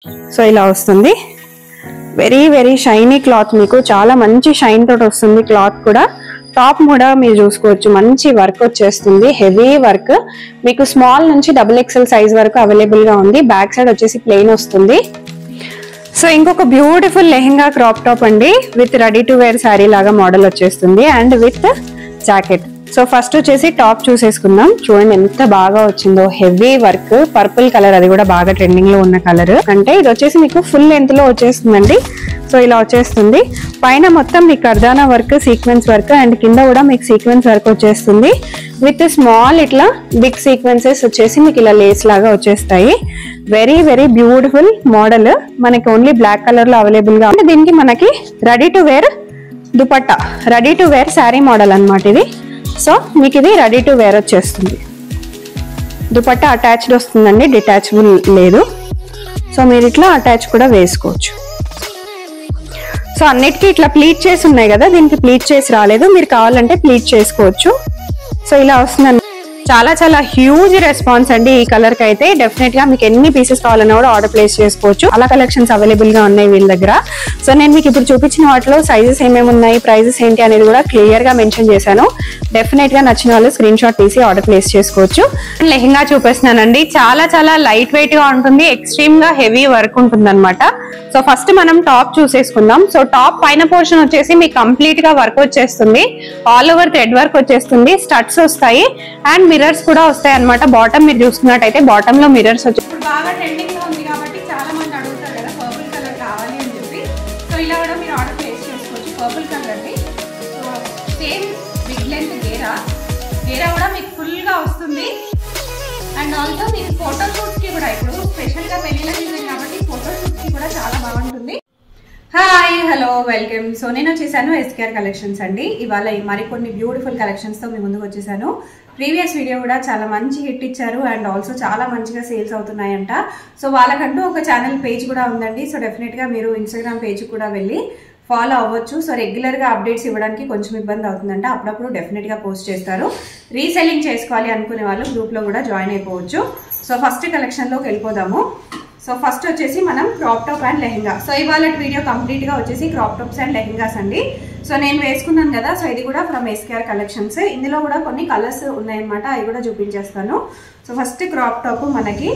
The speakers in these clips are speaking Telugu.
సో ఇలా వస్తుంది. వెరీ వెరీ షైనీ క్లాత్, మీకు చాలా మంచి షైన్ తోటి వస్తుంది క్లాత్ కూడా. టాప్ కూడా మీరు చూసుకోవచ్చు, మంచి వర్క్ వచ్చేస్తుంది, హెవీ వర్క్. మీకు స్మాల్ నుంచి XXL సైజ్ వరకు అవైలబుల్ గా ఉంది. బ్యాక్ సైడ్ వచ్చేసి ప్లెయిన్ వస్తుంది. సో ఇంకొక బ్యూటిఫుల్ లెహెంగా క్రాప్ టాప్ అండి, with ready to wear sari లాగా మోడల్ వచ్చేస్తుంది and with jacket. So first వచ్చేసి టాప్ చూసేసుకుందాం. చూడండి ఎంత బాగా వచ్చిందో, హెవీ వర్క్, పర్పుల్ కలర్, అది కూడా బాగా ట్రెండింగ్ లో ఉన్న కలర్. అంటే ఇది వచ్చేసి మీకు ఫుల్ లెంత్ లో వచ్చేస్తుందండి. సో ఇలా వచ్చేస్తుంది. పైన మొత్తం మీకు కర్దానా వర్క్, సీక్వెన్స్ వర్క్ అండ్ కింద కూడా మీకు సీక్వెన్స్ వర్క్ వచ్చేస్తుంది. విత్ స్మాల్ ఇట్లా బిగ్ సీక్వెన్సెస్ వచ్చేసి మీకు ఇలా లేస్ లాగా వచ్చేస్తాయి. Very very beautiful model. మనకి ఓన్లీ బ్లాక్ కలర్ లో అవైలబుల్ గా ఉంది. దీనికి మనకి ready to wear dupatta, ready to wear sari model అన్నమాట ఇది. సో మీకు ఇది రెడీ టు వేర్ వచ్చేస్తుంది. దుపట్టా అటాచ్డ్ వస్తుందండి, డిటాచబుల్ లేదు. సో మీరు ఇట్లా అటాచ్ కూడా వేసుకోవచ్చు. సో అన్నిటికీ ఇట్లా ప్లీట్ చేసి ఉన్నాయి కదా, దీనికి ప్లీట్ చేసి రాలేదు, మీరు కావాలంటే ప్లీట్ చేసుకోవచ్చు. సో ఇలా వస్తుందండి. చాలా చాలా హ్యూజ్ రెస్పాన్స్ అండి ఈ కలర్ కి అయితే. డెఫినెట్ గా మీకు ఎన్ని పీసెస్ కావాలన్నా కూడా ఆర్డర్ ప్లేస్ చేసుకోవచ్చు. అలా కలెక్షన్స్ అవైలబుల్ గా ఉన్నాయి వీళ్ళ దగ్గర. సో నేను మీకు ఇప్పుడు చూపించిన వాటిలో సైజెస్ ఏమేమి ఉన్నాయి, ప్రైజెస్ ఏంటి అనేది కూడా క్లియర్ గా మెన్షన్ చేశాను. డెఫినెట్ గా నచ్చిన వాళ్ళు స్క్రీన్ షాట్ తీసి ఆర్డర్ ప్లేస్ చేసుకోవచ్చు. లెహెంగా చూపిస్తున్నానండి, చాలా చాలా లైట్ వెయిట్ గా ఉంటుంది, ఎక్స్ట్రీమ్ గా హెవీ వర్క్ ఉంటుంది అనమాట. సో ఫస్ట్ మనం టాప్ చూసేసుకుందాం. సో టాప్ పైన పోర్షన్ వచ్చేసి మీకు కంప్లీట్ గా వర్క్ వచ్చేస్తుంది, ఆల్ ఓవర్ థ్రెడ్ వర్క్ వచ్చేస్తుంది, స్టడ్స్ వస్తాయి అండ్ మిర్రర్స్ కూడా వస్తాయి అనమాట. బాటమ్ మీరు చూసుకున్నట్టయితే బాటమ్ లో మిర్రర్స్ వచ్చి బాగా ట్రెండింగ్ లో ఉంది కాబట్టి చాలా మంది అడుగుతారు కదా పర్పుల్ కలర్ కావాలి అని చెప్పి. సో ఇలా కూడా మీరు ఆర్డర్ ప్లేస్ చేసుకోవచ్చు. పర్పుల్ కలర్ అండి. సో సేమ్ బిగ్ లెంత్ గేరా కూడా మీకు ఫుల్ గా వస్తుంది. అండ్ ఆల్సో మీకు ఫోటో షూట్స్ కి కూడా, ఇప్పుడు స్పెషల్ గా పెళ్లిళ్ళ సీజన్ కాబట్టి ఫోటో షూట్స్ కి కూడా చాలా బాగుంటుంది. Hi, hello, welcome. సో నేను వచ్చేసాను SKR కలెక్షన్స్ అండి. ఇవాళ మరికొన్ని బ్యూటిఫుల్ కలెక్షన్స్ తో మీ ముందుకు వచ్చేసాను. ప్రీవియస్ వీడియో కూడా చాలా మంచి హిట్ ఇచ్చారు అండ్ ఆల్సో చాలా మంచిగా సేల్స్ అవుతున్నాయంట. సో వాళ్ళకంటూ ఒక ఛానల్ పేజ్ కూడా ఉందండి. సో డెఫినెట్ గా మీరు ఇన్స్టాగ్రామ్ పేజ్ కూడా వెళ్ళి ఫాలో అవ్వచ్చు. సో రెగ్యులర్ గా అప్డేట్స్ ఇవ్వడానికి కొంచెం ఇబ్బంది అవుతుందంట, అప్పుడప్పుడు డెఫినెట్ గా పోస్ట్ చేస్తారు. రీసెల్లింగ్ చేసుకోవాలి అనుకునే వాళ్ళు గ్రూప్ లో కూడా జాయిన్ అయిపోవచ్చు. సో ఫస్ట్ కలెక్షన్ లోకి వెళ్ళిపోదాము. సో ఫస్ట్ వచ్చేసి మనం crop top and lehenga. So ఇవాళ వీడియో కంప్లీట్ గా వచ్చేసి క్రాప్ టాప్స్ అండ్ లెహెంగాస్ అండి. సో నేను వేసుకున్నాను కదా, సో ఇది కూడా ఫ్రమ్ SKR కలెక్షన్స్. ఇందులో కూడా కొన్ని కలర్స్ ఉన్నాయన్నమాట, అవి కూడా చూపించేస్తాను. సో ఫస్ట్ క్రాప్ టాప్ మనకి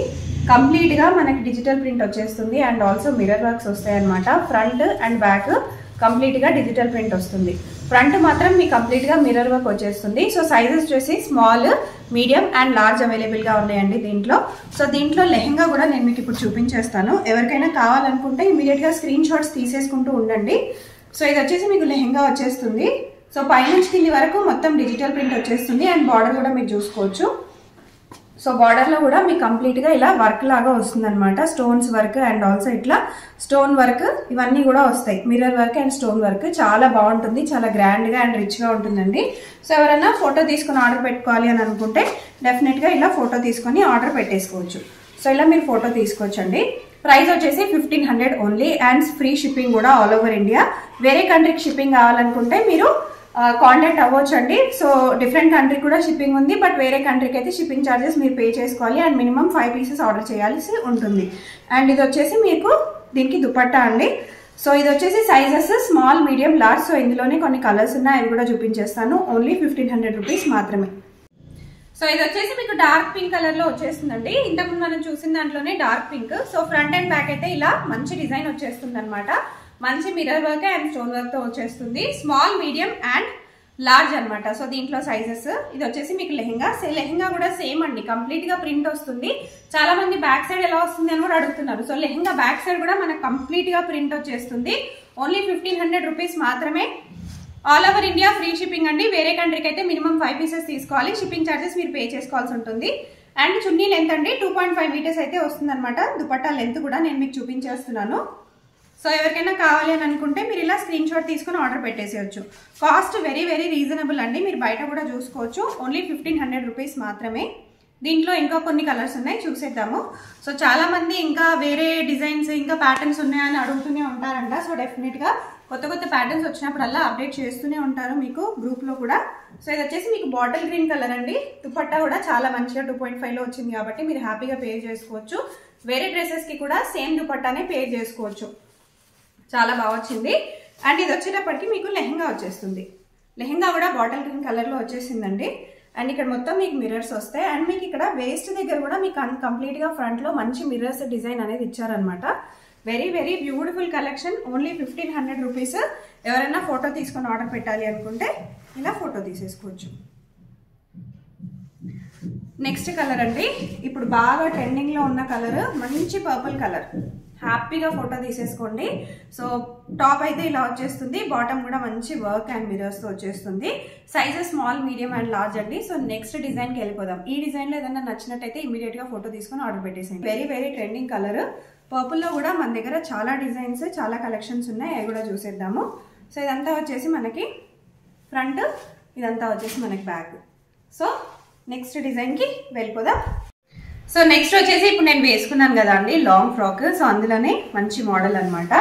కంప్లీట్ గా మనకి డిజిటల్ ప్రింట్ వచ్చేస్తుంది అండ్ ఆల్సో మిర్రర్ వర్క్స్ వస్తాయి అనమాట. ఫ్రంట్ అండ్ బ్యాక్ కంప్లీట్ గా డిజిటల్ ప్రింట్ వస్తుంది. ఫ్రంట్ మాత్రం మీకు కంప్లీట్ గా మిర్రర్ వర్క్ వచ్చేస్తుంది. సో సైజెస్ వచ్చేసి small, medium and large available గా ఉన్నాయండి దీంట్లో. సో దీంట్లో లెహెంగా కూడా నేను మీకు ఇప్పుడు చూపించేస్తాను. ఎవరికైనా కావాలనుకుంటే ఇమీడియట్ గా స్క్రీన్ షాట్స్ తీసేసుకుంటూ ఉండండి. సో ఇది వచ్చేసి మీకు లెహెంగా వచ్చేస్తుంది. సో పైనుంచి కింది వరకు మొత్తం డిజిటల్ ప్రింట్ వచ్చేస్తుంది అండ్ బార్డర్ కూడా మీరు చూసుకోవచ్చు. సో బార్డర్ లో కూడా మీకు కంప్లీట్ గా ఇలా వర్క్ లాగా వస్తుంది అనమాట. స్టోన్స్ వర్క్ అండ్ ఆల్సో ఇట్లా స్టోన్ వర్క్ ఇవన్నీ కూడా వస్తాయి. Mirror work and stone work చాలా బాగుంటుంది, చాలా గ్రాండ్ గా అండ్ రిచ్ గా ఉంటుందండి. సో ఎవరైనా ఫోటో తీసుకుని ఆర్డర్ పెట్టుకోవాలి అని అనుకుంటే డెఫినెట్ గా ఇలా ఫోటో తీసుకొని ఆర్డర్ పెట్టేసుకోవచ్చు. సో ఇలా మీరు ఫోటో తీసుకోవచ్చండి. ప్రైస్ వచ్చేసి 1500 ఓన్లీ అండ్ ఫ్రీ షిప్పింగ్ కూడా ఆల్ ఓవర్ ఇండియా. వేరే కంట్రీకి షిప్పింగ్ కావాలనుకుంటే మీరు కాంటాక్ట్ అవ్వచ్చు అండి. సో డిఫరెంట్ కంట్రీ కూడా షిప్పింగ్ ఉంది, బట్ వేరే కంట్రీకి అయితే షిప్పింగ్ ఛార్జెస్ మీరు పే చేసుకోవాలి అండ్ మినిమం 5 పీసెస్ ఆర్డర్ చేయాల్సి ఉంటుంది. అండ్ ఇది వచ్చేసి మీకు దీనికి దుపట్టా అండి. సో ఇది వచ్చేసి sizes small, medium, large. So ఇందులోనే కొన్ని కలర్స్ ఉన్నాయి, అవి కూడా చూపించేస్తాను. ఓన్లీ 1500 రూపీస్ మాత్రమే. సో ఇది వచ్చేసి మీకు డార్క్ పింక్ కలర్ లో వచ్చేస్తుందండి. ఇంతకుముందు మనం చూసిన దాంట్లోనే dark pink. So front and back అయితే ఇలా మంచి డిజైన్ వచ్చేస్తుంది అనమాట. మంచి mirror work and stone work తో వచ్చేస్తుంది. స్మాల్, మీడియం అండ్ లార్జ్ అనమాట. సో దీంట్లో సైజెస్ ఇది వచ్చేసి మీకు లెహెంగా. లెహెంగా కూడా సేమ్ అండి, కంప్లీట్ గా ప్రింట్ వస్తుంది. చాలా మంది బ్యాక్ సైడ్ ఎలా వస్తుంది అని కూడా అడుగుతున్నారు. సో లెహెంగా బ్యాక్ సైడ్ కూడా మనకు కంప్లీట్ గా ప్రింట్ వచ్చేస్తుంది. ఓన్లీ 1500 రూపీస్ మాత్రమే. All over India free shipping అండి. వేరే కంట్రీకి అయితే మినిమం 5 పీసెస్ తీసుకోవాలి. షిప్పింగ్ ఛార్జెస్ మీరు పే చేసుకోవాల్సి ఉంటుంది. అండ్ చున్నీ లెంత్ అండి 2.5 మీటర్స్ అయితే వస్తుంది అనమాట. దుపట్టా లెంత్ కూడా నేను మీకు చూపించేస్తున్నాను. సో ఎవరికైనా కావాలి అని అనుకుంటే మీరు ఇలా స్క్రీన్ షాట్ తీసుకుని ఆర్డర్ పెట్టేసేయచ్చు. కాస్ట్ వెరీ వెరీ రీజనబుల్ అండి, మీరు బయట కూడా చూసుకోవచ్చు. ఓన్లీ 1500 రూపీస్ మాత్రమే. దీంట్లో ఇంకా కొన్ని కలర్స్ ఉన్నాయి, చూసేద్దాము. సో చాలా మంది ఇంకా వేరే డిజైన్స్ ఇంకా ప్యాటర్న్స్ ఉన్నాయని అడుగుతూనే ఉంటారంట. సో డెఫినెట్ గా కొత్త కొత్త ప్యాటర్న్స్ వచ్చినప్పుడల్లా అప్డేట్ చేస్తూనే ఉంటారు మీకు గ్రూప్ లో కూడా. సో ఇది వచ్చేసి మీకు బాటిల్ గ్రీన్ కలర్ అండి. దుపట్టా కూడా చాలా మంచిగా 2.5 లో వచ్చింది కాబట్టి మీరు హ్యాపీగా పే చేసుకోవచ్చు. వేరే డ్రెస్సెస్ కి కూడా సేమ్ దుపట్టానే పేర్ చేసుకోవచ్చు. చాలా బాగా వచ్చింది. అండ్ ఇది వచ్చేటప్పటికి మీకు లెహంగా వచ్చేస్తుంది. లెహంగా కూడా బాటిల్ గ్రీన్ కలర్ లో వచ్చేసిందండి. అండ్ ఇక్కడ మొత్తం మీకు మిర్రర్స్ వస్తాయి. అండ్ మీకు ఇక్కడ వేస్ట్ దగ్గర కూడా మీకు కంప్లీట్ గా ఫ్రంట్ లో మంచి మిర్రర్స్ డిజైన్ అనేది ఇచ్చారనమాట. Very very beautiful collection. Only 1500 rupees. ఎవరైనా ఫోటో తీసుకొని ఆర్డర్ పెట్టాలి అనుకుంటే ఇలా ఫోటో తీసేసుకోవచ్చు. నెక్స్ట్ కలర్ అండి, ఇప్పుడు బాగా ట్రెండింగ్ లో ఉన్న కలర్, మంచి పర్పుల్ కలర్. హ్యాపీగా ఫోటో తీసేసుకోండి. సో టాప్ అయితే ఇలా వచ్చేస్తుంది, బాటమ్ కూడా మంచి వర్క్ అండ్ మిరర్స్ తో వచ్చేస్తుంది. Sizes small, medium and large అండి. సో నెక్స్ట్ డిజైన్ కి వెళ్ళిపోదాం. ఈ డిజైన్ లో ఏదైనా నచ్చినట్టయితే ఇమీడియట్ గా ఫోటో తీసుకొని ఆర్డర్ పెట్టేసేయండి. Very very trending colour. Purple లో కూడా మన దగ్గర చాలా డిజైన్స్, చాలా కలెక్షన్స్ ఉన్నాయి. అవి కూడా చూసేద్దాము. సో ఇదంతా వచ్చేసి మనకి ఫ్రంట్, ఇదంతా వచ్చేసి మనకి బ్యాక్. సో నెక్స్ట్ డిజైన్ కి వెళ్ళిపోదాం. సో నెక్స్ట్ వచ్చేసి ఇప్పుడు నేను వేసుకున్నాను కదా అండి లాంగ్ ఫ్రాక్. సో అందులోనే మంచి మోడల్ అనమాట.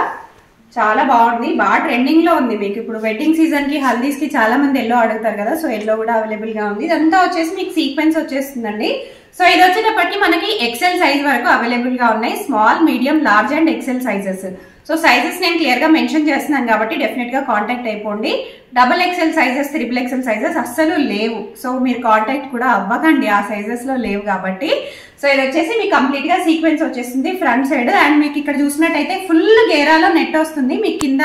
చాలా బాగుంది, బాగా ట్రెండింగ్ లో ఉంది. మీకు ఇప్పుడు వెడ్డింగ్ సీజన్ కి, హల్దీస్ కి చాలా మంది ఎల్లో అడుగుతారు కదా. సో ఎల్లో కూడా అవైలబుల్ గా ఉంది. ఇదంతా వచ్చేసి మీకు సీక్వెన్స్ వచ్చేస్తుందండి. సో ఇది వచ్చేటప్పటికి మనకి ఎక్సెల్ సైజ్ వరకు అవైలబుల్ గా ఉన్నాయి. Small, medium, large and XL sizes. So sizes నేను క్లియర్ గా మెన్షన్ చేస్తున్నాను కాబట్టి డెఫినెట్ గా కాంటాక్ట్ అయిపోండి. Double XL sizes, triple XL sizes అస్సలు లేవు. సో మీరు కాంటాక్ట్ కూడా అవ్వకండి, ఆ సైజెస్ లో లేవు కాబట్టి. సో ఇది వచ్చేసి మీకు కంప్లీట్ గా సీక్వెన్స్ వచ్చేస్తుంది ఫ్రంట్ సైడ్. అండ్ మీకు ఇక్కడ చూసినట్టయితే ఫుల్ గేరాలో నెట్ వస్తుంది. మీకు కింద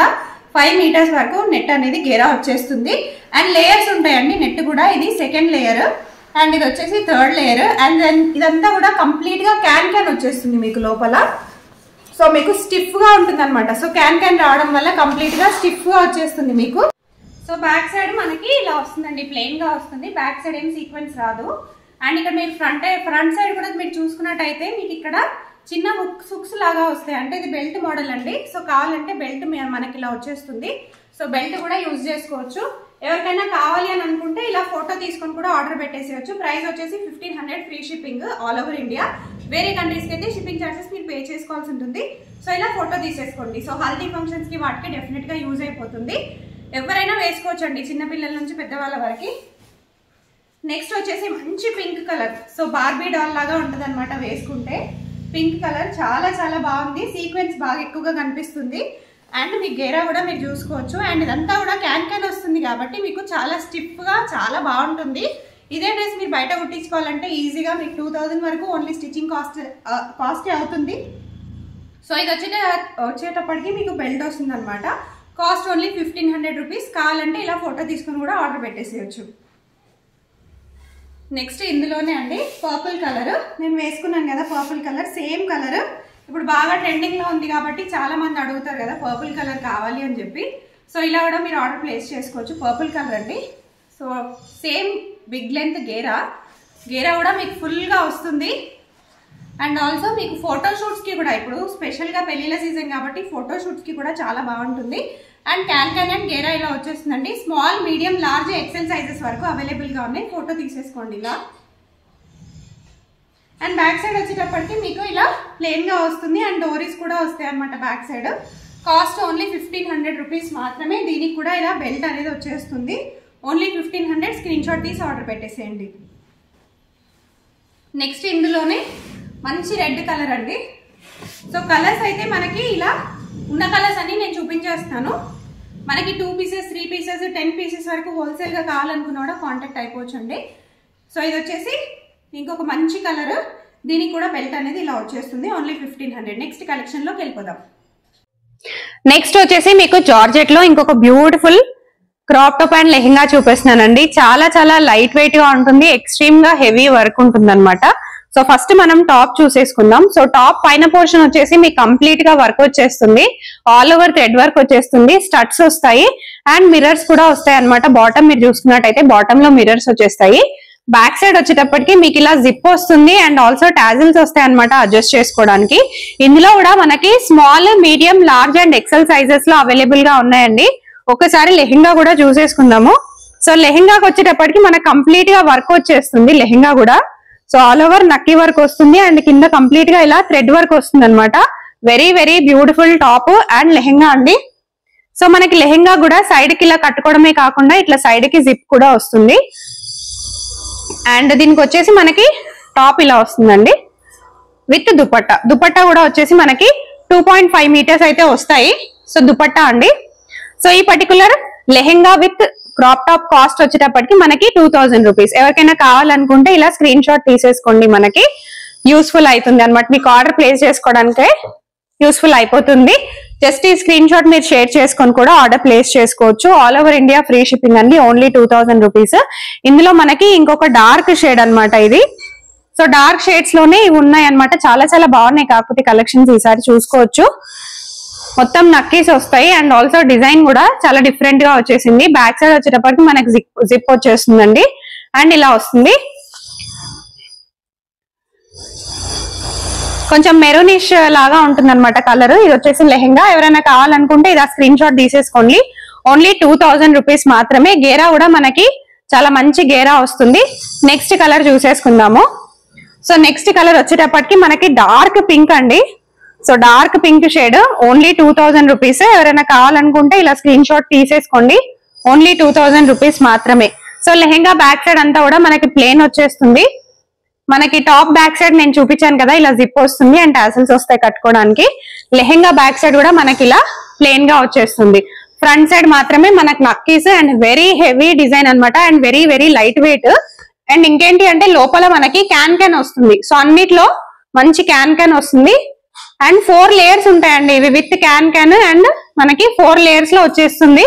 5 మీటర్స్ వరకు నెట్ అనేది గేరా వచ్చేస్తుంది. అండ్ లేయర్స్ ఉంటాయండి నెట్ కూడా. ఇది సెకండ్ లేయర్ అండ్ ఇది వచ్చేసి థర్డ్ లేయర్. అండ్ దెన్ ఇదంతా కూడా కంప్లీట్ గా క్యాన్ వచ్చేస్తుంది మీకు లోపల. సో మీకు స్టిఫ్ గా ఉంటుంది అనమాట. సో క్యాన్ రావడం వల్ల కంప్లీట్ గా స్టిఫ్ గా వచ్చేస్తుంది మీకు. సో బ్యాక్ సైడ్ మనకి ఇలా వస్తుందండి, ప్లెయిన్ గా వస్తుంది. బ్యాక్ సైడ్ ఏం సీక్వెన్స్ రాదు. అండ్ ఇక్కడ మీరు ఫ్రంట్ సైడ్ కూడా మీరు చూసుకున్నట్టయితే మీకు ఇక్కడ చిన్న హుక్స్ లాగా వస్తాయి. అంటే ఇది బెల్ట్ మోడల్ అండి. సో కావాలంటే బెల్ట్ మనకి ఇలా వచ్చేస్తుంది. సో బెల్ట్ కూడా యూజ్ చేసుకోవచ్చు. ఎవరికైనా కావాలి అని అనుకుంటే ఇలా ఫోటో తీసుకొని కూడా ఆర్డర్ పెట్టేసేయచ్చు. ప్రైస్ వచ్చేసి 1500, free shipping all over India. వేరే కంట్రీస్కి అయితే షిప్పింగ్ చార్జెస్ మీరు పే చేసుకోవాల్సి ఉంటుంది. సో ఇలా ఫోటో తీసేసుకోండి. సో హల్దీ ఫంక్షన్స్ కి వాటికి డెఫినెట్ గా యూజ్ అయిపోతుంది. ఎవరైనా వేసుకోవచ్చండి, చిన్నపిల్లల నుంచి పెద్దవాళ్ళ వరకు. నెక్స్ట్ వచ్చేసి మంచి pink colour. So Barbie doll లాగా ఉంటుంది అనమాట వేసుకుంటే. పింక్ కలర్ చాలా చాలా బాగుంది. సీక్వెన్స్ బాగా ఎక్కువగా కనిపిస్తుంది. అండ్ మీ గేరా కూడా మీరు చూసుకోవచ్చు. అండ్ ఇదంతా కూడా క్యాన్ వస్తుంది కాబట్టి మీకు చాలా స్టిఫ్ గా చాలా బాగుంటుంది. ఇదే డ్రెస్ మీరు బయట కుట్టించుకోవాలంటే ఈజీగా మీకు 2000 వరకు ఓన్లీ స్టిచ్చింగ్ కాస్ట్ అవుతుంది. సో ఇది వచ్చేటప్పటికి మీకు బెల్ట్ వస్తుంది అనమాట. Cost only 1500 rupees. కావాలంటే ఇలా ఫోటో తీసుకుని కూడా ఆర్డర్ పెట్టేసేయచ్చు. నెక్స్ట్ ఇందులోనే అండి పర్పుల్ కలర్ నేను వేసుకున్నాను కదా. పర్పుల్ కలర్ సేమ్ కలర్ ఇప్పుడు బాగా ట్రెండింగ్ లో ఉంది కాబట్టి చాలా మంది అడుగుతారు కదా పర్పుల్ కలర్ కావాలి అని చెప్పి. సో ఇలా కూడా మీరు ఆర్డర్ ప్లేస్ చేసుకోవచ్చు. పర్పుల్ కలర్ అండి. సో సేమ్ బిగ్ లెంత్ గేరా కూడా మీకు ఫుల్ గా వస్తుంది. అండ్ ఆల్సో మీకు ఫోటోషూట్స్ కి కూడా, ఇప్పుడు స్పెషల్ గా పెళ్లిళ్ళ సీజన్ కాబట్టి ఫోటోషూట్స్ కి కూడా చాలా బాగుంటుంది. అండ్ క్యాన్ అండ్ గేరా ఇలా వచ్చేస్తుందండి. Small, medium, large, XL sizes వరకు అవైలబుల్ గా ఉన్నాయి. ఫోటో తీసేసుకోండి ఇలా. అండ్ బ్యాక్ సైడ్ వచ్చేటప్పటికి మీకు ఇలా ప్లెయిన్ గా వస్తుంది. అండ్ డోరీస్ కూడా వస్తాయి అనమాట back side. Cost only 1500 rupees మాత్రమే. దీనికి కూడా ఇలా బెల్ట్ అనేది వచ్చేస్తుంది. ఓన్లీ 1500. స్క్రీన్ షాట్ తీసి ఆర్డర్ పెట్టేసేయండి. నెక్స్ట్ ఇందులోనే మంచి రెడ్ కలర్ అండి. సో కలర్స్ అయితే మనకి ఇలా ఉన్న కలర్స్ అన్ని నేను చూపించేస్తాను. మనకి 2 పీసెస్, 3 పీసెస్, 10 పీసెస్ వరకు హోల్సేల్ గా కావాలనుకున్నా కూడా కాంటాక్ట్ అయిపోవచ్చు అండి. సో ఇది వచ్చేసి ఇంకొక మంచి కలర్. దీనికి కూడా బెల్ట్ అనేది ఇలా వచ్చేస్తుంది. ఓన్లీ 1500. నెక్స్ట్ కలెక్షన్ లోకి వెళ్ళిపోదాం. నెక్స్ట్ వచ్చేసి మీకు జార్జెట్ లో ఇంకొక beautiful crop top and lehenga చూపిస్తున్నానండి. చాలా చాలా లైట్ వెయిట్ గా ఉంటుంది. ఎక్స్ట్రీమ్ గా హెవీ వర్క్ ఉంటుంది అనమాట. సో ఫస్ట్ మనం టాప్ చూసేసుకుందాం. సో టాప్ పైన పోర్షన్ వచ్చేసి మీకు కంప్లీట్ గా వర్క్ వచ్చేస్తుంది. ఆల్ ఓవర్ థ్రెడ్ వర్క్ వచ్చేస్తుంది. స్టడ్స్ వస్తాయి అండ్ మిర్రర్స్ కూడా వస్తాయి అనమాట. బాటమ్ మీరు చూసుకున్నట్టయితే బాటమ్ లో మిర్రర్స్ వచ్చేస్తాయి. బ్యాక్ సైడ్ వచ్చేటప్పటికి మీకు ఇలా జిప్ వస్తుంది అండ్ ఆల్సో టాజిల్స్ వస్తాయి అనమాట అడ్జస్ట్ చేసుకోవడానికి. ఇందులో కూడా మనకి small, medium, large and XL sizes లో అవైలబుల్ గా ఉన్నాయండి. ఒకసారి లెహెంగా కూడా చూసేసుకుందాము. సో లెహెంగాకి వచ్చేటప్పటికి మనకు కంప్లీట్ గా వర్క్ వచ్చేస్తుంది లెహెంగా కూడా. సో ఆల్ ఓవర్ నక్కీ వర్క్ వస్తుంది అండ్ కింద కంప్లీట్ గా ఇలా థ్రెడ్ వర్క్ వస్తుంది అనమాట. Very very beautiful top and lehenga అండి. సో మనకి లెహెంగా కూడా సైడ్ కి ఇలా కట్టుకోవడమే కాకుండా ఇట్లా సైడ్ కి జిప్ కూడా వస్తుంది. అండ్ దీనికి వచ్చేసి మనకి టాప్ ఇలా వస్తుందండి. విత్ దుపట్టా కూడా వచ్చేసి మనకి 2.5 మీటర్స్ అయితే వస్తాయి. సో దుపట్టా అండి. సో ఈ particular lehenga with crop top cost వచ్చేటప్పటికి మనకి 2000 రూపీస్. ఎవరికైనా కావాలనుకుంటే ఇలా స్క్రీన్ షాట్ తీసేసుకోండి, మనకి యూస్ఫుల్ అవుతుంది అనమాట. మీకు ఆర్డర్ ప్లేస్ చేసుకోవడానికే యూస్ఫుల్ అయిపోతుంది. జస్ట్ ఈ స్క్రీన్ షాట్ మీరు షేర్ చేసుకొని కూడా ఆర్డర్ ప్లేస్ చేసుకోవచ్చు. All over India free shipping అండి. Only 2000 rupees. ఇందులో మనకి ఇంకొక డార్క్ షేడ్ అనమాట ఇది. సో డార్క్ షేడ్స్ లోనే ఇవి ఉన్నాయి అనమాట. చాలా చాలా బాగున్నాయి. కాకపోతే కలెక్షన్స్ ఈసారి చూసుకోవచ్చు. మొత్తం నక్కీస్ వస్తాయి అండ్ ఆల్సో డిజైన్ కూడా చాలా డిఫరెంట్ గా వచ్చేసింది. బ్యాక్ సైడ్ వచ్చేటప్పటికి మనకి జిప్ వచ్చేస్తుందండి అండ్ ఇలా వస్తుంది. కొంచెం మెరూనిష్ లాగా ఉంటుంది అనమాట కలర్. ఇది వచ్చేసి లెహెంగా. ఎవరైనా కావాలనుకుంటే ఇది స్క్రీన్ షాట్ తీసేసుకోండి. ఓన్లీ 2000 రూపీస్ మాత్రమే. గేరా కూడా మనకి చాలా మంచి గేరా వస్తుంది. నెక్స్ట్ కలర్ చూసేసుకుందాము. సో నెక్స్ట్ కలర్ వచ్చేటప్పటికి మనకి డార్క్ పింక్ అండి. So dark pink shade only 2000 rupees. ఎవరైనా కావాలనుకుంటే ఇలా స్క్రీన్ షాట్ తీసేసుకోండి. ఓన్లీ 2000 రూపీస్ మాత్రమే. సో లెహెంగా బ్యాక్ సైడ్ అంతా కూడా మనకి ప్లేన్ వచ్చేస్తుంది. మనకి టాప్ బ్యాక్ సైడ్ నేను చూపించాను కదా, ఇలా జిప్ వస్తుంది అండ్ టాసల్స్ వస్తాయి కట్టుకోవడానికి. లెహెంగా బ్యాక్ సైడ్ కూడా మనకి ఇలా ప్లేన్ గా వచ్చేస్తుంది. ఫ్రంట్ సైడ్ మాత్రమే మనకి నక్కీస్ అండ్ వెరీ హెవీ డిజైన్ అనమాట and very very light weight. And ఇంకేంటి అంటే లోపల మనకి క్యాన్ వస్తుంది. సో అన్నిట్లో మంచి క్యాన్ వస్తుంది అండ్ 4 లేయర్స్ ఉంటాయండి ఇవి విత్ క్యాన్ అండ్ మనకి 4 లేయర్స్ లో వచ్చేస్తుంది.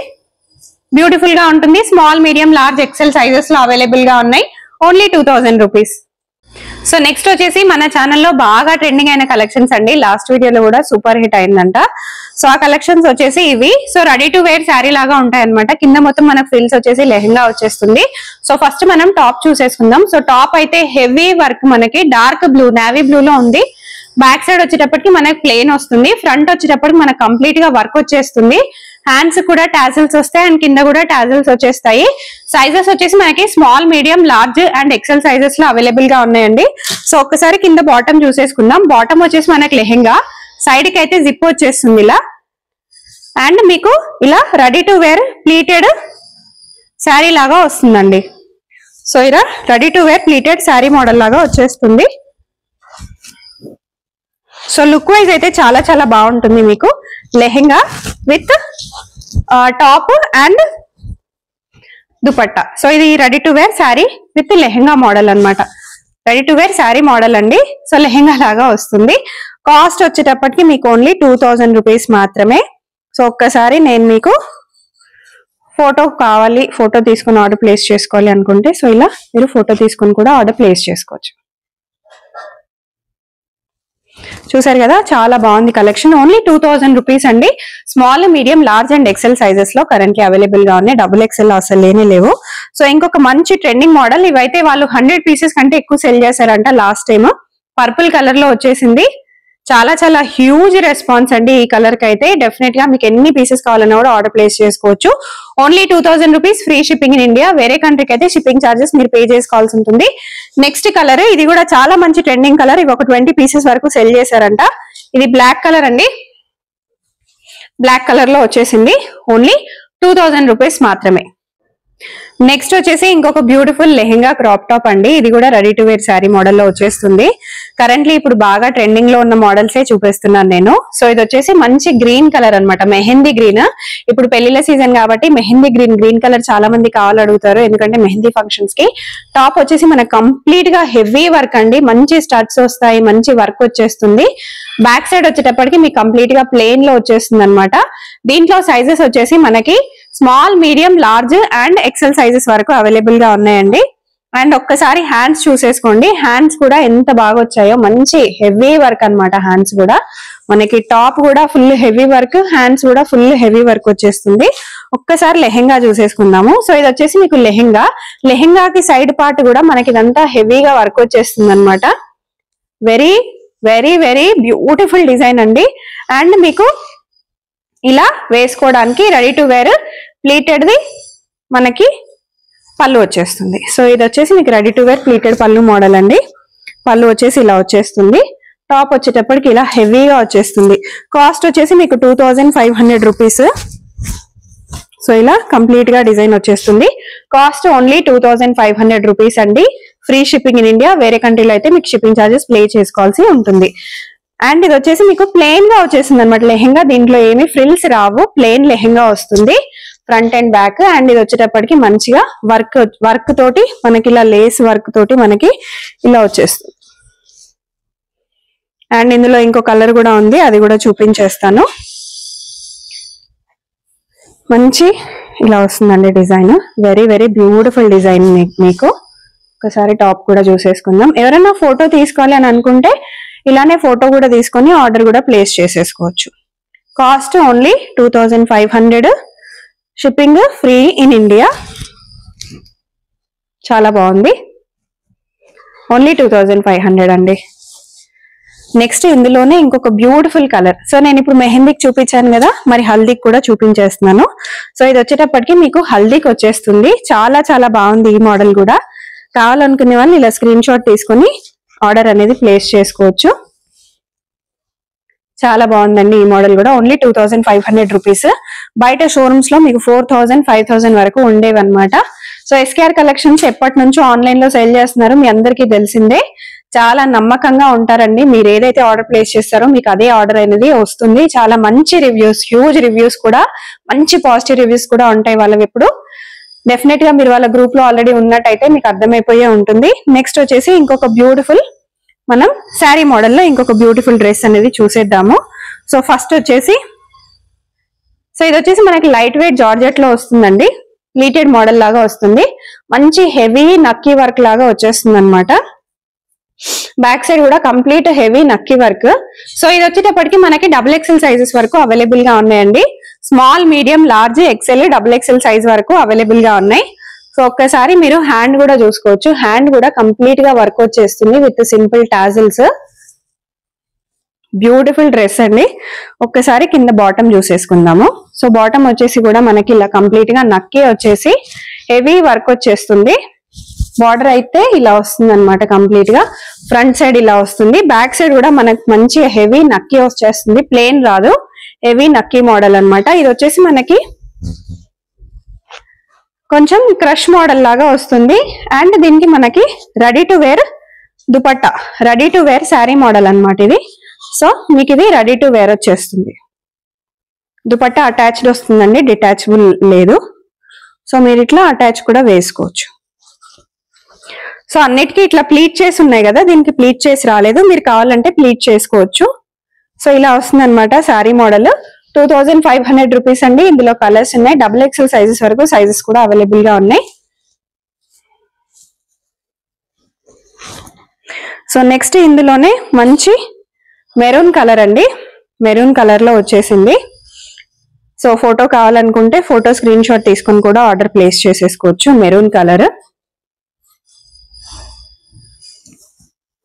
బ్యూటిఫుల్ గా ఉంటుంది. Small, medium, large, XL sizes లో అవైలబుల్ గా ఉన్నాయి. Only 2000 rupees. సో నెక్స్ట్ వచ్చేసి మన ఛానల్లో బాగా ట్రెండింగ్ అయిన కలెక్షన్స్ అండి. లాస్ట్ వీడియోలో కూడా సూపర్ హిట్ అయిందంట. సో ఆ కలెక్షన్స్ వచ్చేసి ఇవి. So ready to wear sari లాగా ఉంటాయి అనమాట. కింద మొత్తం మనకు ఫ్రిల్స్ వచ్చేసి లెహెంగా వచ్చేస్తుంది. సో ఫస్ట్ మనం టాప్ చూసేసుకుందాం. సో టాప్ అయితే హెవీ వర్క్ మనకి డార్క్ బ్లూ, నేవీ బ్లూ లో ఉంది. బ్యాక్ సైడ్ వచ్చేటప్పటికి మనకి ప్లేన్ వస్తుంది. ఫ్రంట్ వచ్చేటప్పటికి మనకు కంప్లీట్ గా వర్క్ వచ్చేస్తుంది. హ్యాండ్స్ కూడా టాజిల్స్ వస్తాయి అండ్ కింద కూడా టాజిల్స్ వచ్చేస్తాయి. సైజెస్ వచ్చేసి మనకి small, medium, large and XL sizes లో అవైలబుల్ గా ఉన్నాయండి. సో ఒక్కసారి కింద బాటమ్ చూసేసుకుందాం. బాటమ్ వచ్చేసి మనకి లెహెంగా, సైడ్ కి అయితే జిప్ వచ్చేస్తుంది ఇలా. అండ్ మీకు ఇలా ready to wear pleated sari లాగా వస్తుందండి. సో ఇలా ready to wear pleated sari model లాగా వచ్చేస్తుంది. సో లుక్ వైజ్ అయితే చాలా చాలా బాగుంటుంది. మీకు lehenga with top and dupatta. So ఇది ready to wear sari with lehenga model అన్నమాట. Ready to wear sari model అండి. సో లెహెంగా లాగా వస్తుంది. కాస్ట్ వచ్చేటప్పటికి మీకు ఓన్లీ 2000 రూపీస్ మాత్రమే. సో ఒక్కసారి నేను మీకు ఫోటో కావాలి, ఫోటో తీసుకుని ఆర్డర్ ప్లేస్ చేసుకోవాలి అనుకుంటే సో ఇలా మీరు ఫోటో తీసుకుని కూడా ఆర్డర్ ప్లేస్ చేసుకోవచ్చు. చూసారు కదా, చాలా బాగుంది కలెక్షన్. ఓన్లీ 2000 రూపీస్ అండి. Small, medium, large and XL sizes లో కరెంట్లీ అవైలబుల్ గా ఉన్నాయి. డబుల్ ఎక్సెల్ అసలు లేనే లేవు. సో ఇంకొక మంచి ట్రెండింగ్ మోడల్. ఇవైతే వాళ్ళు 100 పీసెస్ కంటే ఎక్కువ సెల్ చేశారంట లాస్ట్ టైం. పర్పుల్ కలర్ లో వచ్చేసింది. చాలా చాలా హ్యూజ్ రెస్పాన్స్ అండి ఈ కలర్ కి అయితే. డెఫినెట్ గా మీకు ఎన్ని పీసెస్ కావాలన్నా కూడా ఆర్డర్ ప్లేస్ చేసుకోవచ్చు. Only 2000 rupees. Free shipping in India. వేరే కంట్రీకి అయితే షిప్పింగ్ చార్జెస్ మీరు పే చేసుకోవాల్సి ఉంటుంది. నెక్స్ట్ కలర్, ఇది కూడా చాలా మంచి ట్రెండింగ్ కలర్. ఇవి ఒక 20 పీసెస్ వరకు సెల్ చేశారంట. ఇది బ్లాక్ కలర్ అండి. బ్లాక్ కలర్ లో వచ్చేసింది. ఓన్లీ 2000 రూపీస్ మాత్రమే. నెక్స్ట్ వచ్చేసి ఇంకొక బ్యూటిఫుల్ లెహెంగా క్రాప్ టాప్ అండి. ఇది కూడా రెడీ టు వేర్ శారీ మోడల్లో వచ్చేస్తుంది. కరెంట్లీ ఇప్పుడు బాగా ట్రెండింగ్ లో ఉన్న మోడల్సే చూపిస్తున్నాను నేను. సో ఇది వచ్చేసి మంచి గ్రీన్ కలర్ అన్నమాట, మెహందీ గ్రీన్. ఇప్పుడు పెళ్లిళ్ళ సీజన్ కాబట్టి మెహందీ గ్రీన్ కలర్ చాలా మంది కావాలడుగుతారు, ఎందుకంటే మెహందీ ఫంక్షన్స్ కి. టాప్ వచ్చేసి మనకు కంప్లీట్ గా హెవీ వర్క్ అండి. మంచి స్టడ్స్ వస్తాయి, మంచి వర్క్ వచ్చేస్తుంది. బ్యాక్ సైడ్ వచ్చేటప్పటికి మీకు కంప్లీట్ గా ప్లేన్ లో వచ్చేస్తుంది అనమాట. దీంట్లో సైజెస్ వచ్చేసి మనకి small, medium, large and XL sizes వరకు అవైలబుల్ గా ఉన్నాయండి. అండ్ ఒక్కసారి హ్యాండ్స్ చూసేసుకోండి. హ్యాండ్స్ కూడా ఎంత బాగా వచ్చాయో, మంచి హెవీ వర్క్ అన్నమాట. హ్యాండ్స్ కూడా మనకి టాప్ కూడా ఫుల్ హెవీ వర్క్, హ్యాండ్స్ కూడా ఫుల్ హెవీ వర్క్ వచ్చేస్తుంది. ఒక్కసారి లెహెంగా చూసేసుకుందాము. సో ఇది వచ్చేసి మీకు లెహెంగాకి సైడ్ పార్ట్ కూడా మనకి ఇదంతా హెవీగా వర్క్ వచ్చేస్తుంది అనమాట. Very very very beautiful design అండి. అండ్ మీకు ఇలా వేసుకోవడానికి రెడీ టు వేర్ ప్లీటెడ్ ది మనకి పళ్ళు వచ్చేస్తుంది. సో ఇది వచ్చేసి మీకు ready to wear pleated pallu model అండి. పళ్ళు వచ్చేసి ఇలా వచ్చేస్తుంది. టాప్ వచ్చేటప్పటికి ఇలా హెవీగా వచ్చేస్తుంది. కాస్ట్ వచ్చేసి మీకు 2500 రూపీస్. సో ఇలా కంప్లీట్ గా డిజైన్ వచ్చేస్తుంది. కాస్ట్ ఓన్లీ 2500 రూపీస్ అండి. Free shipping in India. వేరే కంట్రీలో అయితే మీకు షిప్పింగ్ ఛార్జెస్ ప్లే చేసుకోవాల్సి ఉంటుంది. అండ్ ఇది వచ్చేసి మీకు ప్లెయిన్ గా వచ్చేసింది అనమాట లెహెంగా. దీంట్లో ఏమి ఫ్రిల్స్ రావు, ప్లెయిన్ లెహెంగా వస్తుంది ఫ్రంట్ అండ్ బ్యాక్. అండ్ ఇది వచ్చేటప్పటికి మంచిగా వర్క్ తోటి మనకి ఇలా లేస్ వర్క్ తోటి మనకి ఇలా వచ్చేస్తుంది. అండ్ ఇందులో ఇంకో కలర్ కూడా ఉంది, అది కూడా చూపించేస్తాను. మంచి ఇలా వస్తుందండి design, very very beautiful design. మీకు ఒకసారి టాప్ కూడా చూసేసుకుందాం. ఎవరైనా ఫోటో తీసుకోవాలి అని అనుకుంటే ఇలానే ఫోటో కూడా తీసుకొని ఆర్డర్ కూడా ప్లేస్ చేసేసుకోవచ్చు. Cost only 2500, shipping free in India. చాలా బాగుంది, ఓన్లీ 2500 అండి. నెక్స్ట్ ఇందులోనే ఇంకొక బ్యూటిఫుల్ కలర్. సో నేను ఇప్పుడు మెహందీకి చూపించాను కదా, మరి హల్దీకి కూడా చూపించేస్తున్నాను. సో ఇది వచ్చేటప్పటికి మీకు హల్దీకి వచ్చేస్తుంది. చాలా చాలా బాగుంది ఈ మోడల్ కూడా. కావాలనుకునే వాళ్ళు ఇలా స్క్రీన్ షాట్ తీసుకొని ఆర్డర్ అనేది ప్లేస్ చేసుకోవచ్చు. చాలా బాగుందండి ఈ మోడల్ కూడా. Only 2500 rupees. బయట షోరూమ్స్ లో మీకు 4000, 5000 వరకు ఉండేవి అనమాట. సో ఎస్కేఆర్ కలెక్షన్స్ ఎప్పటి నుంచో ఆన్లైన్ లో సేల్ చేస్తున్నారు, మీ అందరికీ తెలిసిందే. చాలా నమ్మకంగా ఉంటారండి. మీరు ఏదైతే ఆర్డర్ ప్లేస్ చేస్తారో మీకు అదే ఆర్డర్ అనేది వస్తుంది. చాలా మంచి రివ్యూస్, హ్యూజ్ రివ్యూస్ కూడా, మంచి పాజిటివ్ రివ్యూస్ కూడా ఉంటాయి వాళ్ళవి. ఇప్పుడు డెఫినెట్ గా మీరు వాళ్ళ గ్రూప్ లో ఆల్రెడీ ఉన్నట్టయితే మీకు అర్థమైపోయే ఉంటుంది. నెక్స్ట్ వచ్చేసి ఇంకొక బ్యూటిఫుల్ మనం శారీ మోడల్లో ఇంకొక బ్యూటిఫుల్ డ్రెస్ అనేది చూసేద్దాము. సో ఫస్ట్ వచ్చేసి ఇది వచ్చేసి మనకి లైట్ వెయిట్ జార్జెట్ లో వస్తుందండి. ప్లీటెడ్ మోడల్ లాగా వస్తుంది, మంచి హెవీ నక్కీ వర్క్ లాగా వచ్చేస్తుంది అనమాట. బ్యాక్ సైడ్ కూడా కంప్లీట్ హెవీ నక్కీ వర్క్. సో ఇది వచ్చేటప్పటికి మనకి XXL సైజెస్ వరకు అవైలబుల్ గా ఉన్నాయండి. Small, medium, large, XL, XXL size వరకు అవైలబుల్ గా ఉన్నాయి. సో ఒక్కసారి మీరు హ్యాండ్ కూడా చూసుకోవచ్చు. హ్యాండ్ కూడా కంప్లీట్ గా వర్క్ వచ్చేస్తుంది with simple tassels. Beautiful dress అండి. ఒక్కసారి కింద బాటమ్ చూసేసుకుందాము. సో బాటమ్ వచ్చేసి కూడా మనకి ఇలా కంప్లీట్ గా నక్కి వచ్చేసి హెవీ వర్క్ వచ్చేస్తుంది. బార్డర్ అయితే ఇలా వస్తుంది అనమాట కంప్లీట్ గా. ఫ్రంట్ సైడ్ ఇలా వస్తుంది, బ్యాక్ సైడ్ కూడా మనకి మంచి హెవీ నక్కి వచ్చేస్తుంది. ప్లేన్ రాదు, హెవీ నక్కీ మోడల్ అనమాట. ఇది వచ్చేసి మనకి కొంచెం క్రష్ మోడల్ లాగా వస్తుంది. అండ్ దీనికి మనకి ready to wear dupatta, ready to wear sari model అనమాట ఇది. సో మీకు ఇది రెడీ టు వేర్ వచ్చేస్తుంది. దుపట్టా అటాచ్డ్ వస్తుందండి, డిటాచబుల్ లేదు. సో మీరు ఇట్లా అటాచ్ కూడా వేసుకోవచ్చు. సో అన్నిటికీ ఇట్లా ప్లీట్ చేసి ఉన్నాయి కదా, దీనికి ప్లీట్ చేసి రాలేదు, మీరు కావాలంటే ప్లీట్ చేసుకోవచ్చు. సో ఇలా వస్తుంది అనమాట శారీ మోడల్. 2500 రూపీస్ అండి. ఇందులో కలర్స్ ఉన్నాయి, XXL సైజెస్ వరకు సైజెస్ కూడా అవైలబుల్ గా ఉన్నాయి. సో నెక్స్ట్ ఇందులోనే మంచి మెరూన్ కలర్ అండి, మెరూన్ కలర్ లో వచ్చేసింది. సో ఫోటో కావాలనుకుంటే ఫోటో స్క్రీన్ షాట్ తీసుకొని కూడా ఆర్డర్ ప్లేస్ చేసేసుకోవచ్చు. Maroon colour.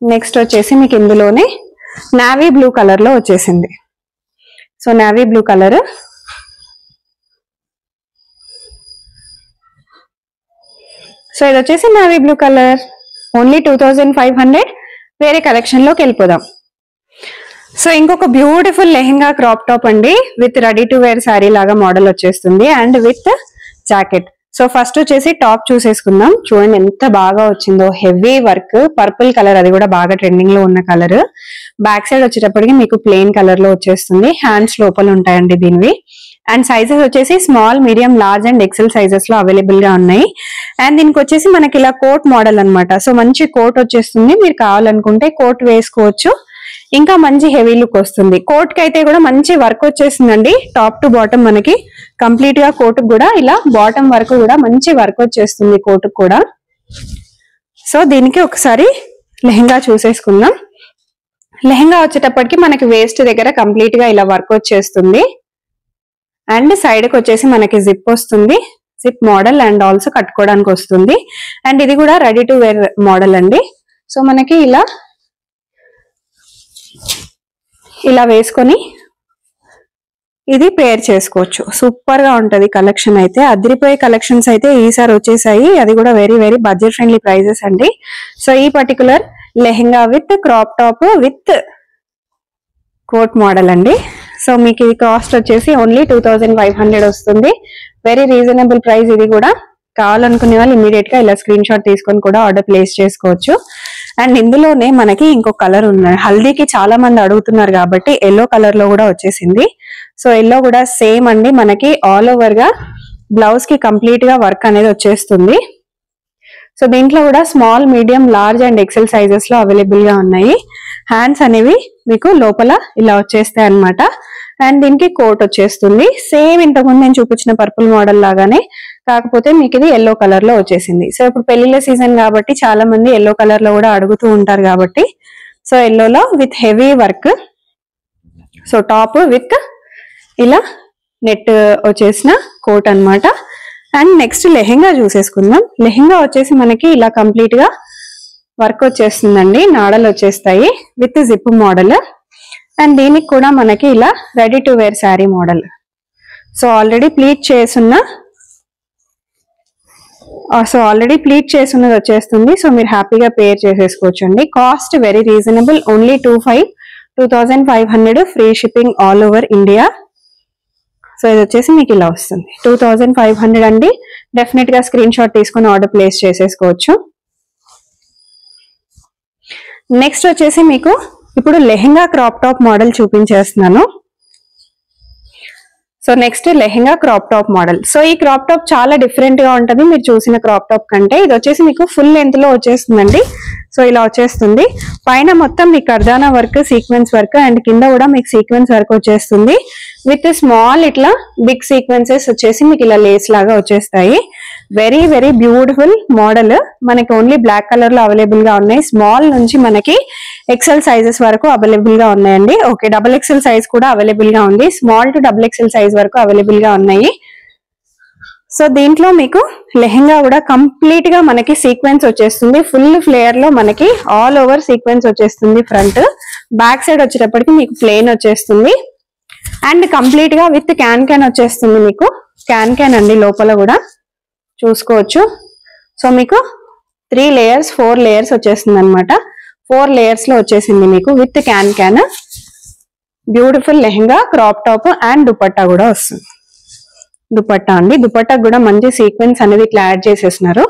నెక్స్ట్ వచ్చేసి మీకు ఇందులోనే నావీ బ్లూ కలర్ లో వచ్చేసింది. So navy blue colour. So ఇది వచ్చేసి నావీ బ్లూ కలర్, ఓన్లీ 2500. వేరే కలెక్షన్ లోకి వెళ్ళిపోదాం. సో ఇంకొక బ్యూటిఫుల్ లెహెంగా క్రాప్ టాప్ అండి, with ready to wear sari లాగా మోడల్ వచ్చేస్తుంది and with jacket. So first వచ్చేసి టాప్ చూసేసుకుందాం. చూడండి ఎంత బాగా వచ్చిందో, హెవీ వర్క్, పర్పుల్ కలర్, అది కూడా బాగా ట్రెండింగ్ లో ఉన్న కలర్. బ్యాక్ సైడ్ వచ్చేటప్పటికి మీకు ప్లెయిన్ కలర్ లో వచ్చేస్తుంది. హ్యాండ్స్ లోపల ఉంటాయండి దీనివి. అండ్ సైజెస్ వచ్చేసి small, medium, large and XL sizes లో అవైలబుల్ గా ఉన్నాయి. అండ్ దీనికి వచ్చేసి మనకి ఇలా కోట్ మోడల్ అనమాట. సో మంచి కోట్ వచ్చేస్తుంది, మీరు కావాలనుకుంటే కోట్ వేసుకోవచ్చు. ఇంకా మంచి హెవీ లుక్ వస్తుంది. కోట్ కి అయితే కూడా మంచి వర్క్ వచ్చేసిందండి, టాప్ టు బాటమ్ మనకి కంప్లీట్ గా. కోట్ కూడా ఇలా బాటమ్ వరకు కూడా మంచి వర్క్ వచ్చేస్తుంది కోట్ కూడా. సో దీనికి ఒకసారి లెహంగా చూసేసుకుందాం. లెహంగా వచ్చేటప్పటికి మనకి వేస్ట్ దగ్గర కంప్లీట్ గా ఇలా వర్క్ వచ్చేస్తుంది. అండ్ సైడ్ కి వచ్చేసి మనకి జిప్ వస్తుంది, జిప్ మోడల్. అండ్ ఆల్సో కట్టుకోవడానికి వస్తుంది. అండ్ ఇది కూడా రెడీ టు వేర్ మోడల్ అండి. సో మనకి ఇలా వేసుకొని ఇది పేర్ చేసుకోవచ్చు. సూపర్ గా ఉంటది కలెక్షన్ అయితే. అదిరిపోయే కలెక్షన్స్ అయితే ఈసారి వచ్చేసాయి, అది కూడా very very budget friendly prices అండి. సో ఈ particular lehenga with crop top with coat model అండి. సో మీకు ఈ కాస్ట్ వచ్చేసి ఓన్లీ 2500 వస్తుంది. వెరీ రీజనబుల్ ప్రైస్ ఇది కూడా. కావాలనుకునే వాళ్ళు ఇమీడియట్ గా ఇలా స్క్రీన్ షాట్ తీసుకొని కూడా ఆర్డర్ ప్లేస్ చేసుకోవచ్చు. అండ్ ఇందులోనే మనకి ఇంకొక కలర్ ఉన్నాయి. హల్దీకి చాలా మంది అడుగుతున్నారు కాబట్టి ఎల్లో కలర్ లో కూడా వచ్చేసింది. సో ఎల్లో కూడా సేమ్ అండి, మనకి ఆల్ ఓవర్ గా బ్లౌజ్ కి కంప్లీట్ గా వర్క్ అనేది వచ్చేస్తుంది. సో దీంట్లో కూడా small, medium, large and XL sizes లో అవైలబుల్ గా ఉన్నాయి. హ్యాండ్స్ అనేవి మీకు లోపల ఇలా వచ్చేస్తాయి అన్నమాట. అండ్ దీనికి కోట్ వచ్చేస్తుంది. సేమ్ ఇంతకుముందు నేను చూపించిన పర్పుల్ మోడల్ లాగానే, కాకపోతే మీకు ఇది ఎల్లో కలర్ లో వచ్చేసింది. సో ఇప్పుడు పెళ్లిళ్ళ సీజన్ కాబట్టి చాలా మంది ఎల్లో కలర్ లో కూడా అడుగుతూ ఉంటారు కాబట్టి, సో ఎల్లోలో with heavy work. So top with ఇలా నెట్ వచ్చేసిన కోట్ అన్నమాట. అండ్ నెక్స్ట్ లెహెంగా చూసేసుకుందాం. లెహెంగా వచ్చేసి మనకి ఇలా కంప్లీట్ గా వర్క్ వచ్చేస్తుందండి, నాడలు వచ్చేస్తాయి విత్ జిప్ మోడల్. అండ్ దీనికి కూడా మనకి ఇలా ready to wear sari model. So already pleat చేసున్నది వచ్చేస్తుంది. సో మీరు హ్యాపీగా పేర్ చేసేసుకోవచ్చు అండి. Cost very reasonable, only 2500 free shipping all over India. So ఇది వచ్చేసి మీకు ఇలా వస్తుంది 2500 అండి. డెఫినెట్ గా స్క్రీన్ షాట్ తీసుకుని ఆర్డర్ ప్లేస్ చేసేసుకోవచ్చు. నెక్స్ట్ వచ్చేసి మీకు ఇప్పుడు లెహెంగా క్రాప్ టాప్ మోడల్ చూపించేస్తున్నాను. So next lehenga crop top model. So ఈ క్రాప్ టాప్ చాలా డిఫరెంట్ గా ఉంటుంది మీరు చూసిన క్రాప్ టాప్ కంటే. ఇది వచ్చేసి మీకు ఫుల్ లెంత్ లో వచ్చేస్తుందండి. సో ఇలా వచ్చేస్తుంది. పైన మొత్తం మీకు కర్దానా వర్క్, సీక్వెన్స్ వర్క్, అండ్ కింద కూడా మీకు సీక్వెన్స్ వర్క్ వచ్చేస్తుంది విత్ స్మాల్ ఇట్లా బిగ్ సీక్వెన్సెస్ వచ్చేసి మీకు ఇలా లేస్ లాగా వచ్చేస్తాయి. Very very beautiful model. మనకి ఓన్లీ బ్లాక్ కలర్ లో అవైలబుల్ గా ఉన్నాయి. స్మాల్ నుంచి మనకి ఎక్సెల్ సైజెస్ వరకు అవైలబుల్ గా ఉన్నాయండి. ఓకే, డబుల్ ఎక్సెల్ సైజ్ కూడా అవైలబుల్ గా ఉంది. Small to double XL size వరకు అవైలబుల్ గా ఉన్నాయి. సో దీంట్లో మీకు లెహెంగా కూడా కంప్లీట్ గా మనకి సీక్వెన్స్ వచ్చేస్తుంది. ఫుల్ ఫ్లేయర్ లో మనకి ఆల్ ఓవర్ సీక్వెన్స్ వచ్చేస్తుంది. ఫ్రంట్, బ్యాక్ సైడ్ వచ్చేటప్పటికి మీకు ప్లెయిన్ వచ్చేస్తుంది. అండ్ కంప్లీట్ గా విత్ క్యాన్ వచ్చేస్తుంది. మీకు క్యాన్ అండి లోపల కూడా చూసుకోవచ్చు. సో మీకు 3 లేయర్స్ 4 లేయర్స్ వచ్చేస్తుంది అనమాట. 4 లేయర్స్ లో వచ్చేసింది మీకు with can. Beautiful lehenga crop top and dupatta కూడా వస్తుంది. దుపట్టా అండి, దుపట్టా కూడా మంచి సీక్వెన్స్ అనేది ఇట్లా యాడ్ చేసేస్తున్నారు.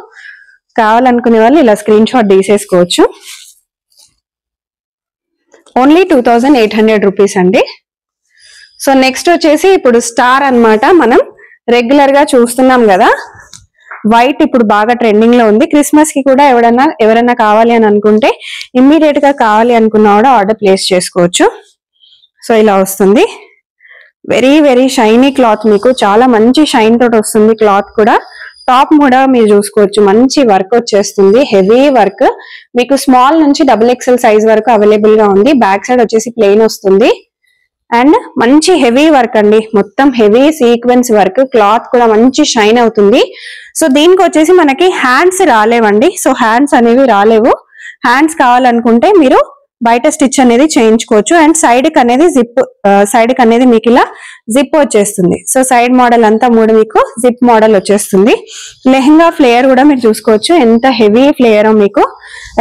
కావాలనుకునే వాళ్ళు ఇలా స్క్రీన్ షాట్ తీసేసుకోవచ్చు. ఓన్లీ 2800 రూపీస్ అండి. సో నెక్స్ట్ వచ్చేసి ఇప్పుడు స్టార్ అన్నమాట. మనం రెగ్యులర్ గా చూస్తున్నాం కదా, వైట్ ఇప్పుడు బాగా ట్రెండింగ్ లో ఉంది. క్రిస్మస్ కి కూడా ఎవరైనా కావాలి అని అనుకుంటే ఇమ్మీడియట్ గా కావాలి అనుకున్నా కూడా ఆర్డర్ ప్లేస్ చేసుకోవచ్చు. సో ఇలా వస్తుంది. వెరీ వెరీ షైనీ క్లాత్, మీకు చాలా మంచి షైన్ తోటి వస్తుంది క్లాత్ కూడా. టాప్ కూడా మీరు చూసుకోవచ్చు, మంచి వర్క్ వచ్చేస్తుంది, హెవీ వర్క్. మీకు స్మాల్ నుంచి డబుల్ ఎక్సెల్ సైజ్ వరకు అవైలబుల్ గా ఉంది. బ్యాక్ సైడ్ వచ్చేసి ప్లెయిన్ వస్తుంది. అండ్ మంచి హెవీ వర్క్ అండి, మొత్తం హెవీ సీక్వెన్స్ వర్క్. క్లాత్ కూడా మంచి షైన్ అవుతుంది. సో దీనికి వచ్చేసి మనకి హ్యాండ్స్ రాలేవండి. సో హ్యాండ్స్ అనేవి రాలేవు. హ్యాండ్స్ కావాలనుకుంటే మీరు బయట స్టిచ్ అనేది చేయించుకోవచ్చు. అండ్ సైడ్ కి అనేది మీకు ఇలా జిప్ వచ్చేస్తుంది. సో సైడ్ మోడల్ అంతా మీకు జిప్ మోడల్ వచ్చేస్తుంది. లెహెంగా ఫ్లేయర్ కూడా మీరు చూసుకోవచ్చు, ఎంత హెవీ ఫ్లేయర్. మీకు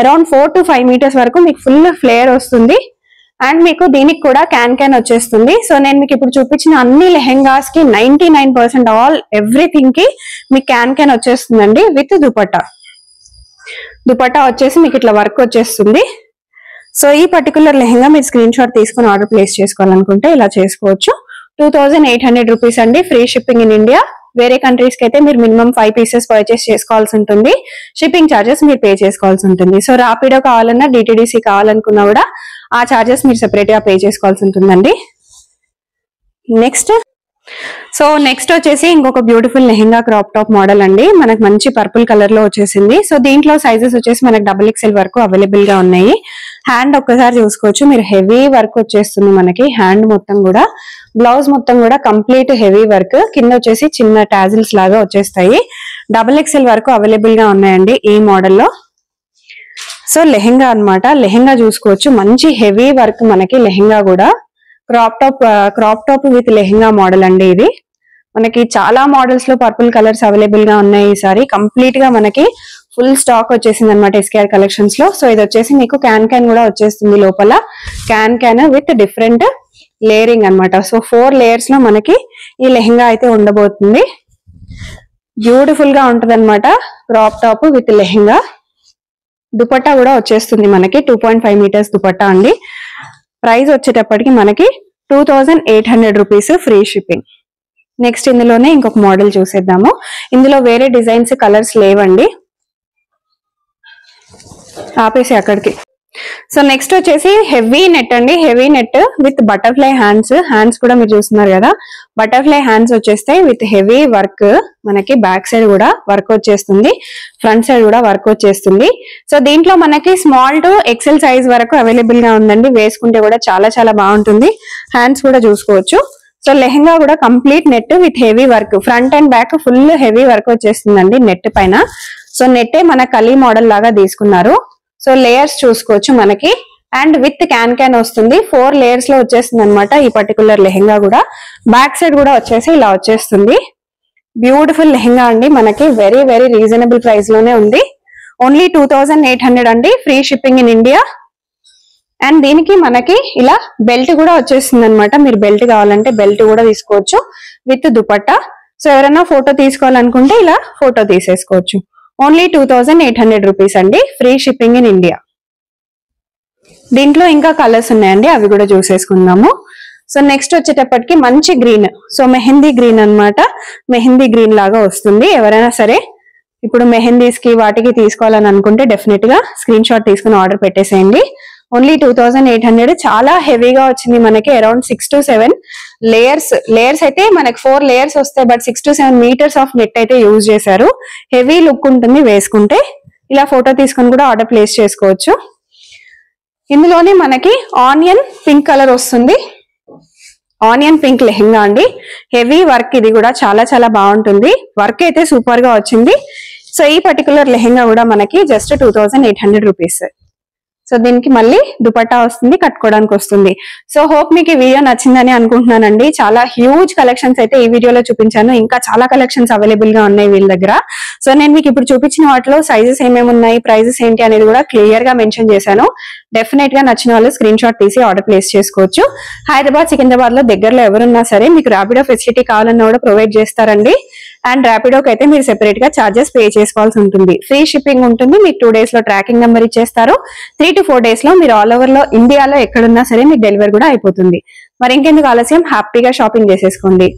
అరౌండ్ 4 to 5 మీటర్స్ వరకు మీకు ఫుల్ ఫ్లేయర్ వస్తుంది. అండ్ మీకు దీనికి కూడా క్యాన్ వచ్చేస్తుంది. సో నేను మీకు ఇప్పుడు చూపించిన అన్ని లెహెంగాస్ కి 99% ఆల్ ఎవ్రీథింగ్ కి మీకు క్యాన్ వచ్చేస్తుందండి విత్ దుపట్టా. దుపట్టా వచ్చేసి మీకు ఇట్లా వర్క్ వచ్చేస్తుంది. సో ఈ పర్టికులర్ లెహెంగా మీరు స్క్రీన్ షాట్ తీసుకుని ఆర్డర్ ప్లేస్ చేసుకోవాలనుకుంటే ఇలా చేసుకోవచ్చు. 2800 రూపీస్ అండి, ఫ్రీ షిప్పింగ్ ఇన్ ఇండియా. వేరే కంట్రీస్ కి అయితే మీరు మినిమం 5 పీసెస్ పర్చేస్ చేసుకోవాల్సి ఉంటుంది. షిప్పింగ్ ఛార్జెస్ మీరు పే చేసుకోవాల్సి ఉంటుంది. సో రాపిడో కావాలన్నా, డిటిడిసి కావాలనుకున్నా కూడా ఆ ఛార్జెస్ మీరు సెపరేట్ గా పే చేసుకోవాల్సి ఉంటుందండి. నెక్స్ట్ వచ్చేసి ఇంకొక beautiful lehenga crop top model అండి. మనకు మంచి పర్పుల్ కలర్ లో వచ్చేసింది. సో దీంట్లో సైజెస్ వచ్చేసి మనకు డబుల్ ఎక్సెల్ వరకు అవైలబుల్ గా ఉన్నాయి. హ్యాండ్ ఒక్కసారి చూసుకోవచ్చు మీరు, హెవీ వర్క్ వచ్చేస్తుంది మనకి హ్యాండ్ మొత్తం కూడా. బ్లౌజ్ మొత్తం కూడా కంప్లీట్ హెవీ వర్క్. కింద వచ్చేసి చిన్న టాజిల్స్ లాగా వచ్చేస్తాయి. డబుల్ ఎక్సెల్ వరకు అవైలబుల్ గా ఉన్నాయండి ఈ మోడల్లో. సో లెహెంగా అన్నమాట, లెహెంగా చూసుకోవచ్చు, మంచి హెవీ వర్క్ మనకి లెహెంగా కూడా. Crop top with lehenga model అండి ఇది. మనకి చాలా మోడల్స్ లో పర్పుల్ కలర్స్ అవైలబుల్ గా ఉన్నాయి. ఈసారి కంప్లీట్ గా మనకి ఫుల్ స్టాక్ వచ్చేసింది అనమాట ఎస్కేఆర్ కలెక్షన్స్ లో. సో ఇది వచ్చేసి మీకు క్యాన్ కూడా వచ్చేస్తుంది లోపల. క్యాన్ విత్ డిఫరెంట్ లేయరింగ్ అన్నమాట. సో 4 లేయర్స్ లో మనకి ఈ లెహెంగా అయితే ఉండబోతుంది. బ్యూటిఫుల్ గా ఉంటది అనమాట. Crop top with lehenga. Dupatta కూడా వచ్చేస్తుంది మనకి 2.5 మీటర్స్ దుపట్టా అండి. ప్రైస్ వచ్చేటప్పటికి మనకి 2800 రూపీస్, ఫ్రీ షిప్పింగ్. నెక్స్ట్ ఇందులోనే ఇంకొక మోడల్ చూసేద్దాము. ఇందులో వేరే డిజైన్స్ కలర్స్ లేవండి, ఆపేసి అక్కడికి. సో నెక్స్ట్ వచ్చేసి హెవీ నెట్ అండి. Heavy net with butterfly hands కూడా మీరు చూస్తున్నారు కదా. బటర్ఫ్లై హ్యాండ్స్ వచ్చేస్తాయి విత్ హెవీ వర్క్. మనకి బ్యాక్ సైడ్ కూడా వర్క్ వచ్చేస్తుంది, ఫ్రంట్ సైడ్ కూడా వర్క్ వచ్చేస్తుంది. సో దీంట్లో మనకి స్మాల్ టు ఎక్సెల్ సైజ్ వరకు అవైలబుల్ గా ఉందండి. వేసుకుంటే కూడా చాలా చాలా బాగుంటుంది. హ్యాండ్స్ కూడా చూసుకోవచ్చు. సో లెహెంగా కూడా complete net with heavy work, front and back full heavy work వచ్చేస్తుందండి నెట్ పైన. సో నెట్టే మన కలీ మోడల్ లాగా తీసుకున్నారు. సో లేయర్స్ చూసుకోవచ్చు మనకి, అండ్ విత్ క్యాన్ వస్తుంది. 4 లేయర్స్ లో వచ్చేస్తుంది అనమాట ఈ పర్టికులర్ లెహెంగా కూడా. బ్యాక్ సైడ్ కూడా వచ్చేసి ఇలా వచ్చేస్తుంది. బ్యూటిఫుల్ లెహెంగా అండి. మనకి వెరీ వెరీ రీజనబుల్ ప్రైస్ లోనే ఉంది. ఓన్లీ 2800 అండి, free shipping in India. And దీనికి మనకి ఇలా బెల్ట్ కూడా వచ్చేస్తుంది అనమాట. మీరు బెల్ట్ కావాలంటే బెల్ట్ కూడా తీసుకోవచ్చు విత్ దుపట్టా. సో ఎవరైనా ఫోటో తీసుకోవాలనుకుంటే ఇలా ఫోటో తీసేసుకోవచ్చు. ఓన్లీ 2800 రూపీస్ అండి, ఫ్రీ షిప్పింగ్ ఇన్ ఇండియా. దీంట్లో ఇంకా కలర్స్ ఉన్నాయండి, అవి కూడా చూసేసుకుందాము. సో నెక్స్ట్ వచ్చేటప్పటికి మంచి గ్రీన్, సో మెహందీ గ్రీన్ అన్నమాట. మెహందీ గ్రీన్ లాగా వస్తుంది. ఎవరైనా సరే ఇప్పుడు మెహందీస్ కి వాటికి తీసుకోవాలని అనుకుంటే డెఫినెట్ గా స్క్రీన్ షాట్ తీసుకుని ఆర్డర్ పెట్టేసేయండి. ఓన్లీ 2800. చాలా హెవీగా వచ్చింది మనకి. అరౌండ్ 6 to 7 లేయర్స్ అయితే మనకి 4 లేయర్స్ వస్తాయి, but 6 to 7 metres of net అయితే యూజ్ చేశారు. హెవీ లుక్ ఉంటుంది వేసుకుంటే. ఇలా ఫోటో తీసుకుని కూడా ఆర్డర్ ప్లేస్ చేసుకోవచ్చు. ఇందులోనే మనకి ఆనియన్ పింక్ కలర్ వస్తుంది. ఆనియన్ పింక్ లెహెంగా అండి. హెవీ వర్క్, ఇది కూడా చాలా చాలా బాగుంటుంది. వర్క్ అయితే సూపర్ గా వచ్చింది. సో ఈ పర్టికులర్ లెహెంగా కూడా మనకి జస్ట్ 2800 రూపీస్. సో దీనికి మళ్ళీ దుపట్టా వస్తుంది, కట్టుకోవడానికి వస్తుంది. సో హోప్ మీకు ఈ వీడియో నచ్చిందని అనుకుంటున్నానండి. చాలా హ్యూజ్ కలెక్షన్స్ అయితే ఈ వీడియోలో చూపించాను. ఇంకా చాలా కలెక్షన్స్ అవైలబుల్ గా ఉన్నాయి వీళ్ళ దగ్గర. సో నేను మీకు ఇప్పుడు చూపించిన వాటిలో సైజెస్ ఏమేమి ఉన్నాయి, ప్రైజెస్ ఏంటి అనేది కూడా క్లియర్ గా మెన్షన్ చేశాను. డెఫినెట్ గా నచ్చిన వాళ్ళు స్క్రీన్ షాట్ తీసి ఆర్డర్ ప్లేస్ చేసుకోవచ్చు. హైదరాబాద్, సికింద్రాబాద్ లో దగ్గరలో ఎవరున్నా సరే మీకు ర్యాపిడో ఫెసిలిటీ కావాలన్నా కూడా ప్రొవైడ్ చేస్తారండి. అండ్ ర్యాపిడోకి అయితే మీరు సెపరేట్ గా చార్జెస్ పే చేసుకోవాల్సి ఉంటుంది. ఫ్రీ షిప్పింగ్ ఉంటుంది. మీకు 2 days లో ట్రాకింగ్ నెంబర్ ఇచ్చేస్తారు. 3 to 4 days లో మీరు ఆల్ ఓవర్ లో ఇండియాలో ఎక్కడున్నా సరే మీకు డెలివరీ కూడా అయిపోతుంది. మరి ఇంకెందుకు ఆలస్యం, హ్యాపీగా షాపింగ్ చేసేసుకోండి.